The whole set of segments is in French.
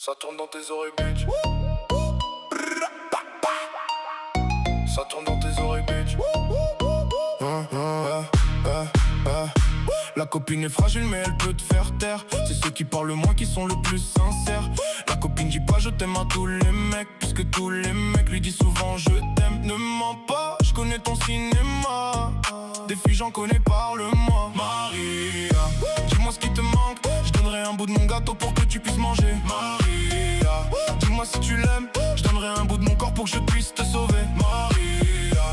Ça tourne dans tes oreilles, bitch. Ça tourne dans tes oreilles, bitch. La copine est fragile mais elle peut te faire taire. C'est ceux qui parlent le moins qui sont le plus sincères. La copine dit pas je t'aime à tous les mecs, puisque tous les mecs lui disent souvent je t'aime. Ne mens pas, je connais ton cinéma. Des filles j'en connais, parle-moi. Maria, dis-moi ce qui te manque. Je donnerai un bout de mon gâteau pour que tu puisses manger. Maria, dis-moi si tu l'aimes. Je donnerai un bout de mon corps pour que je puisse te sauver. Maria,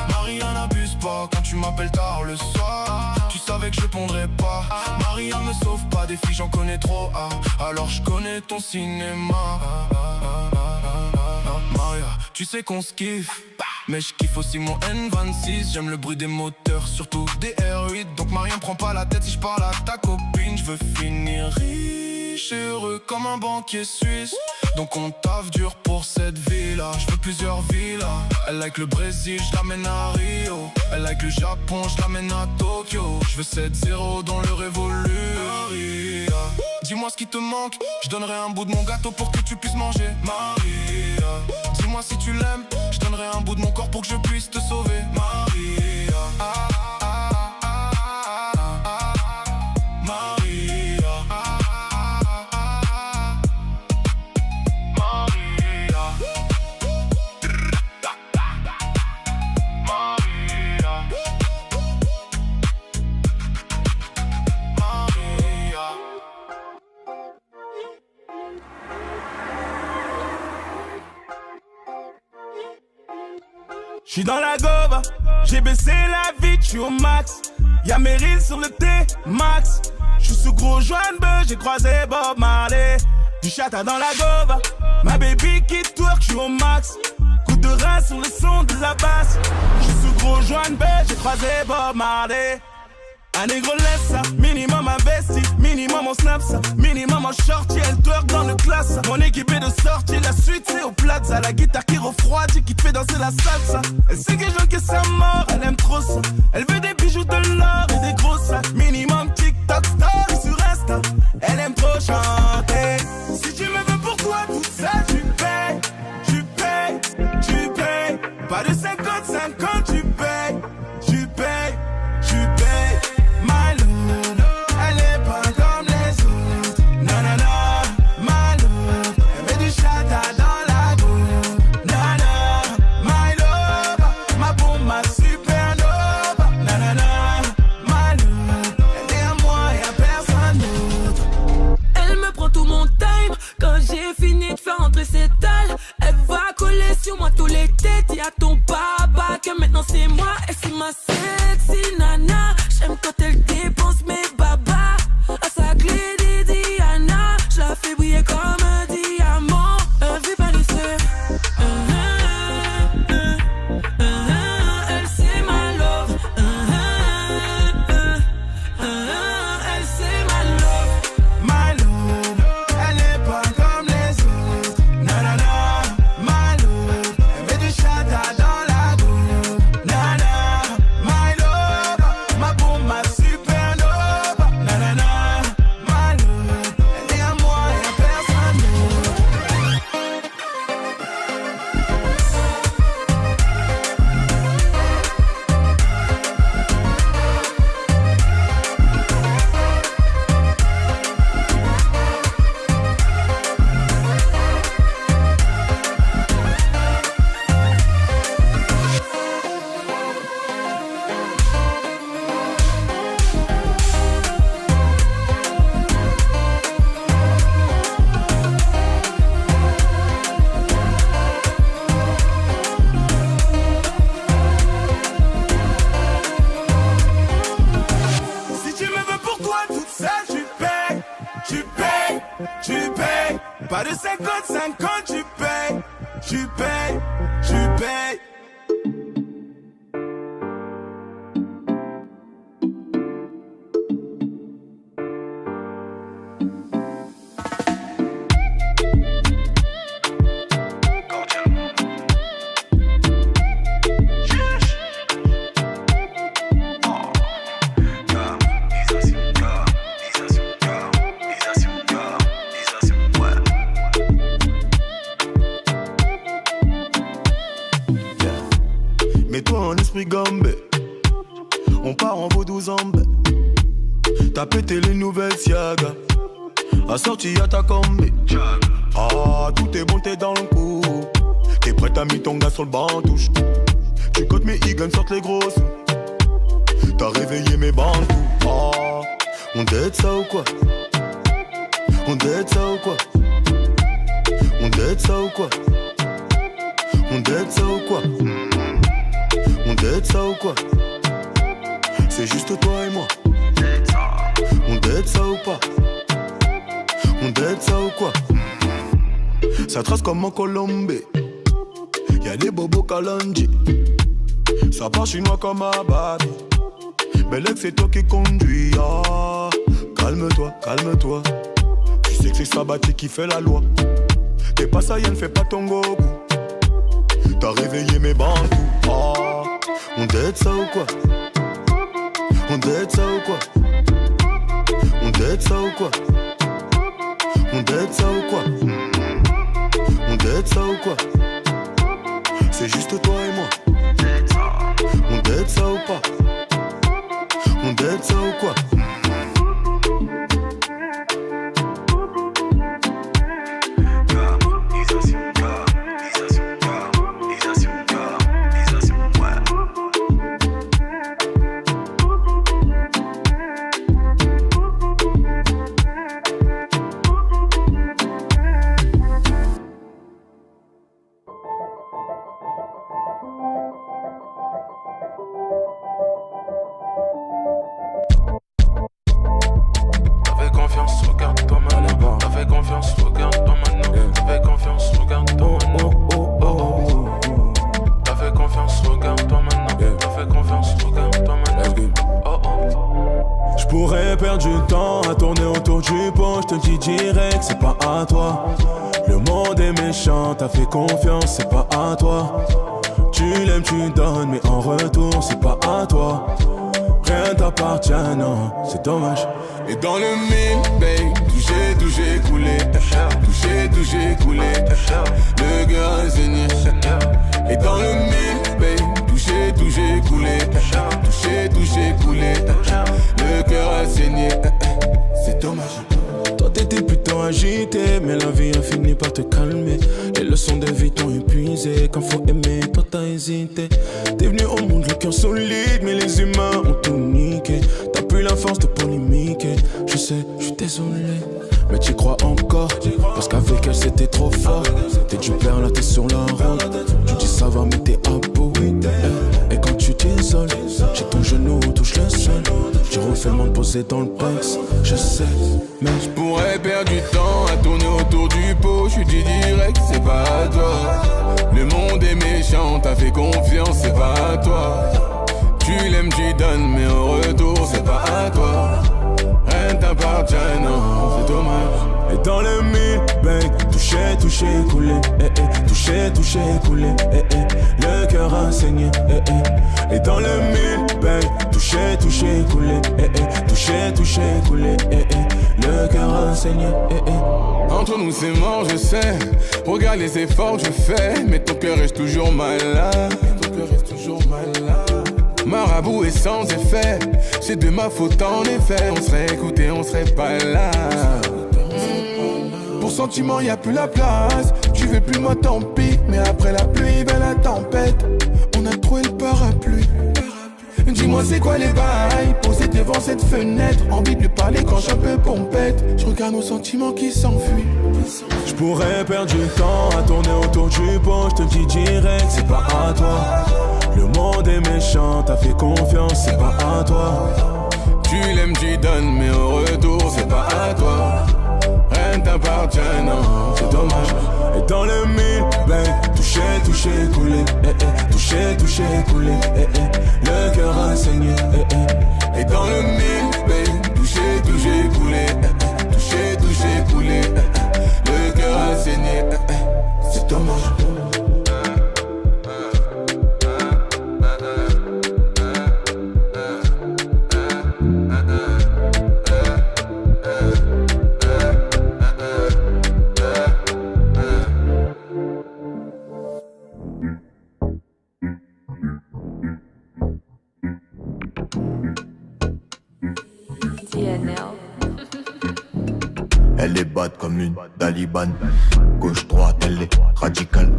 Maria n'abuse pas quand tu m'appelles tard le soir. Tu savais que je répondrais pas. Maria me sauve pas, des filles j'en connais trop. Alors je connais ton cinéma. Maria, tu sais qu'on se kiffe, mais je kiffe aussi mon N26. J'aime le bruit des moteurs, surtout des R8. Donc Maria me prends pas la tête si je parle à ta copine. Je veux finir riche et heureux comme un banquier suisse. Donc on taffe dur pour cette villa. Je veux plusieurs villas. Elle like le Brésil, je l'amène à Rio. Elle like le Japon, je l'amène à Tokyo. Je veux 7-0 dans le révolu. Maria, dis-moi ce qui te manque. Je donnerai un bout de mon gâteau pour que tu puisses manger. Maria, dis-moi si tu l'aimes. Je donnerai un bout de mon corps pour que je puisse te sauver. Maria, J'suis dans la gova, j'ai baissé la vitre, j'suis au max. Y'a Meryl sur le T-Max. J'suis sous gros Joanne-Beu, j'ai croisé Bob Marley. Du chata dans la gova, ma baby qui twerk, j'suis au max. Coup de rein sur le son de la basse. J'suis sous gros Joanne-Beu, j'ai croisé Bob Marley. Un négro laisse ça, minimum investi, minimum on snap ça, minimum en shorty, elle twerk dans le classe. Mon équipe est de sortie, la suite c'est au plaza. La guitare qui refroidit, qui te fait danser la salsa. Elle sait que j'encaisse sa mort, elle aime trop ça. Elle veut des bijoux de l'or et des gros sacs. Minimum TikTok, story sur Insta. Elle aime trop chanter. Si tu me veux pour toi tout ça, tu payes, tu payes, tu payes. Pas de 50-50, tu payes, tu payes, tu payes. My love, elle est pas comme les autres. Nanana, my love, elle met du chata dans la goutte. Nanana, my love, ma bombe, ma supernova. Nanana, my love, elle est à moi et à personne d'autre. Elle me prend tout mon time. Quand j'ai fini de faire entrer ses dalles, elle va coller sur moi tous les têtes. Y'a ton papa que maintenant c'est moi. Et c'est ma sexy nana. J'aime quand elle dépense mes babas. À sa clé des Diana, je la fais briller comme un diamant. Vu par les feux. Elle c'est ma love. Elle c'est ma love. My love, elle est pas comme les autres. Nanana, my love, elle met du chata dans la goutte. Nanana, my love, ma bombe, ma supernova. Nanana, my love, elle est à moi et à personne d'autre. Si tu me veux pour toi toute seule, tu payes, tu payes, tu payes. Pas de 50-50, tu payes, tu payes, tu payes. Isation, l'esprit gambé. On part en vaudou zambé. T'as pété les nouvelles Siaga. Assorti à ta combi. Ah, tout est bon, t'es dans le coup. T'es prêt à mettre ton gars sur le banc touche. Tu cotes mes e-guns, sortent les grosses. T'as réveillé mes bandes. Ah, on date ça ou quoi? On date ça ou quoi? On date ça ou quoi? On date ça ou quoi? On date ça ou quoi? C'est juste toi et moi. On date ça ou pas? On date ça ou quoi? Ça trace comme en Colombie. Y'a des bobos Kalonji. Ça part chinois comme à Babi. Bellec c'est toi qui conduis. Ah, calme-toi, calme-toi. Tu sais que c'est Sabati qui fait la loi. T'es pas ça, ne fais pas ton gogo. T'as réveillé mes bandes. Ah, on date ça ou quoi? On date ça ou quoi? On date ça ou quoi? On date ça ou quoi? On date ça ou quoi? C'est juste toi et moi. On date ça ou pas? On date ça ou quoi? T'as fait confiance, c'est pas à toi. Tu l'aimes, tu donnes, mais en retour, c'est pas à toi. Rien t'appartient, non, c'est dommage. Et dans le mille, babe, tout j'ai coulé. Tout j'ai coulé. Le cœur a saigné. Et dans le mille, babe, tout j'ai coulé. Tout j'ai coulé. Le cœur a saigné. C'est dommage. Toi t'étais plutôt agité, mais la vie a fini par te calmer. Les leçons de vie t'ont épuisé. Quand faut aimer, toi t'as hésité. T'es venu au monde le cœur solide, mais les humains ont tout niqué. T'as plus la force de polémiquer. Je sais, je suis désolé, mais tu crois encore. Parce qu'avec elle c'était trop fort. T'es du père, là t'es sur la route. Tu dis ça va, mais t'es à bout. Et quand tu t'isoles, j'ai ton genou, touche le sol. J'ai refait le monde posé dans le pex. Je sais, mais je pourrais perdre du temps à tourner autour du pot. Je suis dit direct, c'est pas à toi. Le monde est méchant, t'as fait confiance, c'est pas à toi. Tu l'aimes, tu donnes, mais en retour, c'est pas à toi. Rien t'appartient, non, c'est dommage. Et dans le mille, babe, touché, coulé. Touché, coulé. Le cœur a saigné. Et dans le mille, babe, touché, coulé. Touché, coulé. Le cœur a saigné. Entre nous c'est mort, je sais. Regarde les efforts que je fais, mais ton cœur reste toujours malade. Marabout est sans effet. C'est de ma faute en effet. On serait écouté, on serait pas là. Pour sentiment y'a plus la place. Tu veux plus moi tant pis. Mais après la pluie vient la tempête. On a trouvé le parapluie. Dis-moi c'est quoi les bails. Posé devant cette fenêtre. Envie de lui parler quand je suis un peu pompette. Je regarde nos sentiments qui s'enfuient. Je pourrais perdre du temps à tourner autour du pot. Je te dis direct, c'est pas à toi. Le monde est méchant, t'as fait confiance, c'est pas à toi. Tu l'aimes, tu donnes, mais en retour, c'est pas à toi. Rien t'appartient, non, c'est dommage. Et dans le mille, babe, touché, coulé. Touché, coulé. Le cœur a saigné. Et dans le mille, babe, touché, coulé. Touché, coulé. Le cœur a saigné. C'est dommage. Elle est bad comme une Taliban. Gauche-droite, elle est radicale.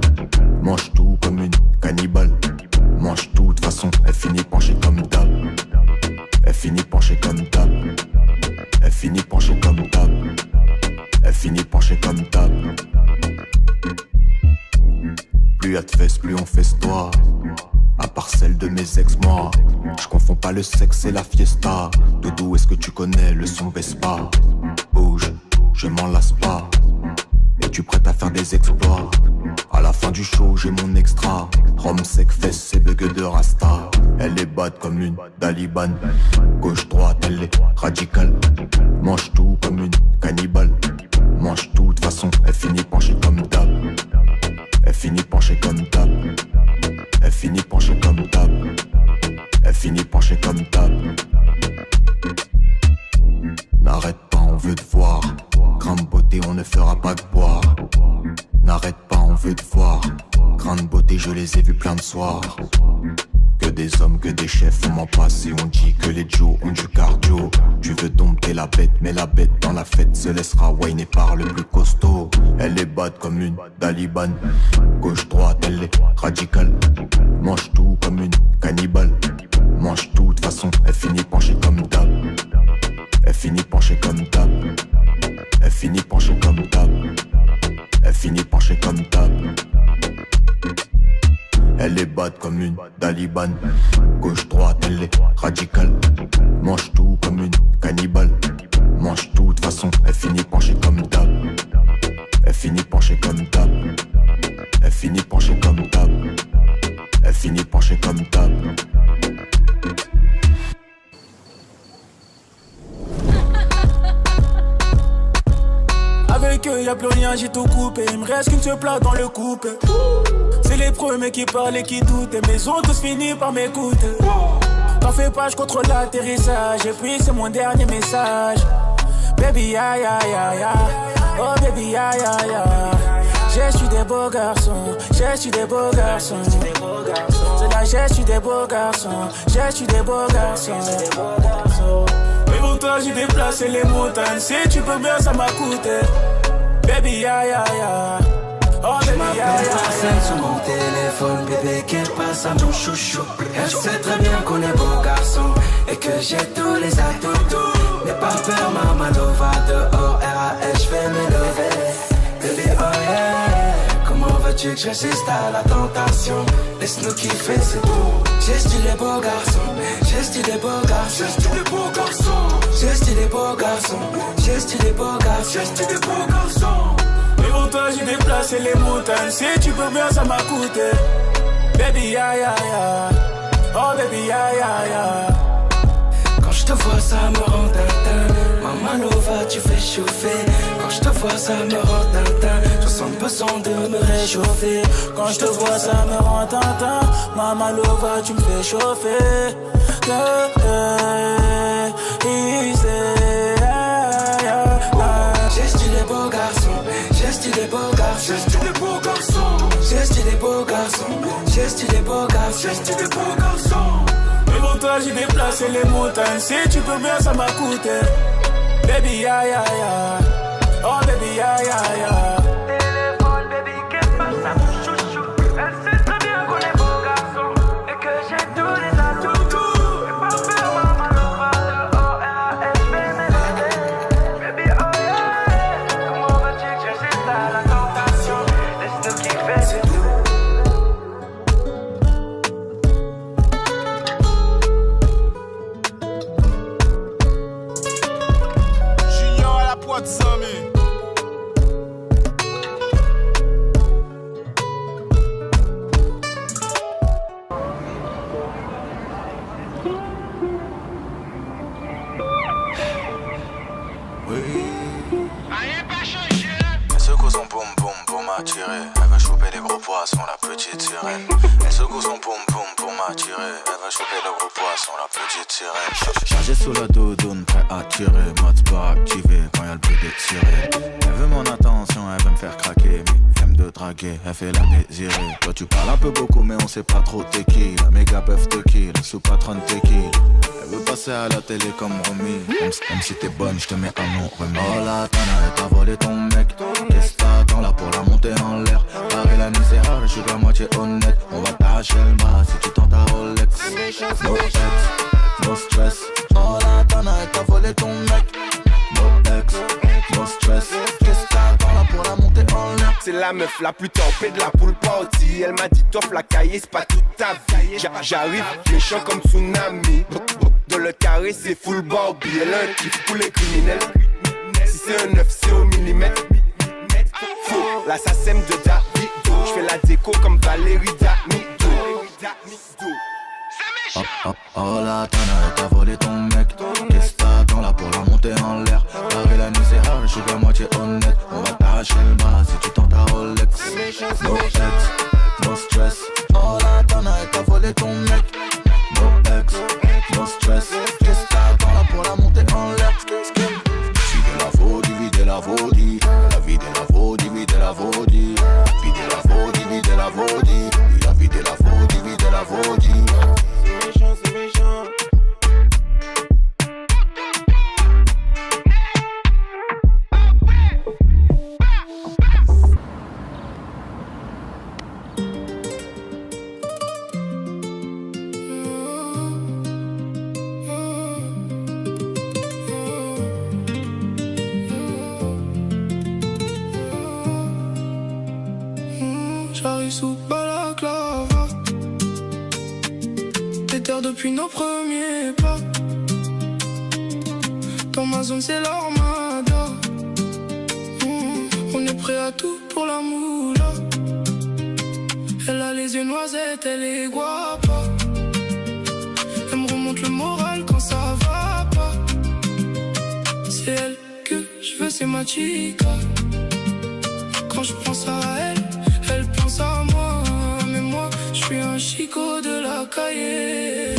Mange tout comme une cannibale. Mange tout, de toute façon, elle finit penchée comme d'hab. Elle finit penchée comme d'hab. Elle finit penchée comme d'hab. Elle finit penchée comme d'hab. Plus y'a de fesses, plus on festoie. À part celle de mes ex-moi. Je confonds pas le sexe et la fiesta. Doudou, est-ce que tu connais le son Vespa? Bouge, je m'en lasse pas. Es-tu prête à faire des exploits? À la fin du show, j'ai mon extra. Rhum sec, fesses et bug de Rasta. Elle est bad comme une Taliban. Gauche-droite, elle est radicale. Mange tout comme une cannibale. Mange tout, de toute façon, elle finit penchée comme d'hab. Elle finit penchée comme d'hab. Elle finit penchée comme d'hab. Elle finit penchée comme d'hab. N'arrête pas, on veut te voir. Grande beauté, on ne fera pas que boire. N'arrête pas, on veut te voir. Grande beauté, je les ai vus plein de soirs. Que des hommes, que des chefs, on m'en passe et on dit que les Joe ont du cardio. Tu veux dompter la bête, mais la bête dans la fête se laissera whiner par le plus costaud. Elle est bad comme une Taliban. Gauche-droite, elle est radicale. Mange tout comme une cannibale. Mange tout, de toute façon, elle finit penchée comme d'hab. Elle finit penchée comme d'hab. Elle finit penchée comme d'hab. Elle finit penchée comme d'hab. Elle est bad comme une Taliban. Gauche-droite, elle est radicale. Mange tout comme une cannibale. Mange tout, de toute façon, elle finit penchée comme d'hab. Elle finit penchée comme d'hab. Elle finit penchée comme d'hab. Elle finit penchée comme d'hab. Avec eux y'a plus rien, j'ai tout coupé. Il me reste qu'une seule place dans le couple. C'est les premiers qui parlent et qui doutent. Mais ils ont tous fini par m'écouter. T'en fais pas, je contrôle l'atterrissage. Et puis c'est mon dernier message. Baby ya ya ya ya. Oh baby ya ya ya. Je suis des beaux garçons. Je suis des beaux garçons. C'est là je suis des beaux garçons. Je suis des beaux garçons. Mais pour toi j'ai déplacé les montagnes. Si tu peux bien ça m'a coûté. Baby ya ya ya. Oh baby ya ya ya. Sur mon téléphone, bébé qu'elle passe à mon chouchou. Elle sait très bien qu'on est beaux garçons et que j'ai tous les atouts. N'aie pas peur, maman Lova. Dehors, RAS, je vais m'élever. Baby oh yeah. Comment veux-tu que je résiste à la tentation? Laisse-nous kiffer, c'est tout. J'ai stylé beaux garçons. J'ai stylé beaux garçons. J'ai stylé beaux garçons. J'ai stylé beaux garçons. J'ai stylé beaux garçons. J'ai stylé beaux garçons. Mais pour toi j'ai déplacé les montagnes. Si tu peux bien ça m'a coûté. Baby ya ya ya. Oh baby ya ya ya. Quand je te vois ça me rend tintin. Maman Lova tu fais chauffer. Quand je te vois ça me rend tintin. Je sens le besoin de me réchauffer. Quand je te vois ça me rend tintin. Maman Lova tu me fais chauffer. J'ai stylé beaux garçons. J'ai stylé beaux garçons. J'ai stylé beaux garçons. J'ai stylé beaux garçons. J'ai stylé beaux garçons. J'ai stylé beaux garçons. Mais pour toi j'ai déplacé les montagnes. Si tu peux bien ça m'a coûté. Baby ya ya ya. Oh baby ya ya ya. Téléphone baby qu'elle passe à mon chouchou. Elle sait très bien qu'on est beaux garçons et que j'ai tous les atouts. Et pas peur maman Lova. Dehors RAS je vais m'élever. Baby oh yeah. Comment veux-tu que je résiste à la tentation? Laisse-nous kiffer c'est tout. Elle secoue son boum boum pour m'attirer. Elle veut choper les gros poissons, la petite sirène. Elle secoue son boum boum pour m'attirer. Elle veut choper les gros poissons, la petite sirène. Chargé sous la doudoune, prêt à tirer. Mode pas activé quand y'a le bruit des sirènes. Elle veut mon attention, elle veut me faire craquer. Mais flemme de draguer, elle fait la désirée. Toi tu parles un peu beaucoup mais on sait pas trop t'es qui. La méga peuvent te kill, sous patronne t'es qui. Elle veut passer à la télé comme Romy. Même si t'es bonne, j'te mets un nom remis. Oh la tana, t'as volé ton mec. Qu'est-ce que t'attends là pour la monter en l'air? Paris la nuit c'est rare, je suis la moitié honnête. On va t'arracher le bras si tu tentes ta Rolex. No ex, no stress. Oh la tana, t'as volé ton mec. No ex, no stress. Qu'est-ce que t'attends là pour la monter en l'air? C'est la meuf la plus tempée de la poule party. Elle m'a dit top la cahier, c'est pas toute ta vie. J'arrive méchant comme tsunami. Dans le carré c'est full Barbie. Elle a un kiff pour les criminels. Si c'est un 9 c'est au millimètre. Faux, l'assassin de Davido. J'fais la déco comme Valérie Damido. Oh, oh, oh la tana, t'as volé ton mec. Qu'est-ce que t'attends là pour la monter en l'air? Paris la nuit c'est rare, je suis la moitié honnête. On va t'arracher le bras si tu tentes ta Rolex. No ex, no stress. Oh la tana, t'as volé ton mec. No ex, no stress. Qu'est-ce que t'attends là pour la monter en l'air? Videz la vaudie, videz la vaudie. La videz la vaudie, videz la vaudie. Videz la vaudie, videz la vaudie. Il a vidé la vaudie, videz la vaudie. C'est méchant. J'arrive sous balaclava. Déterre depuis nos premiers pas. Dans ma zone c'est l'armada. On est prêt à tout pour la moula. Elle a les yeux noisettes, elle est guapa. Elle me remonte le moral quand ça va pas. C'est elle que je veux, c'est ma chica. Quand je pense à elle, elle pense à moi. Mais moi, je suis un chico de la cahier.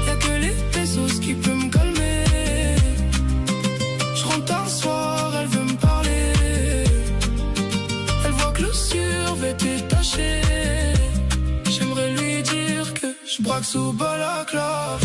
Y'a que les pesos qui peuvent me calmer. Je rentre tard soir, elle veut me parler. Elle voit que le survêt est taché. J'aimerais lui dire que je braque sous balaclava.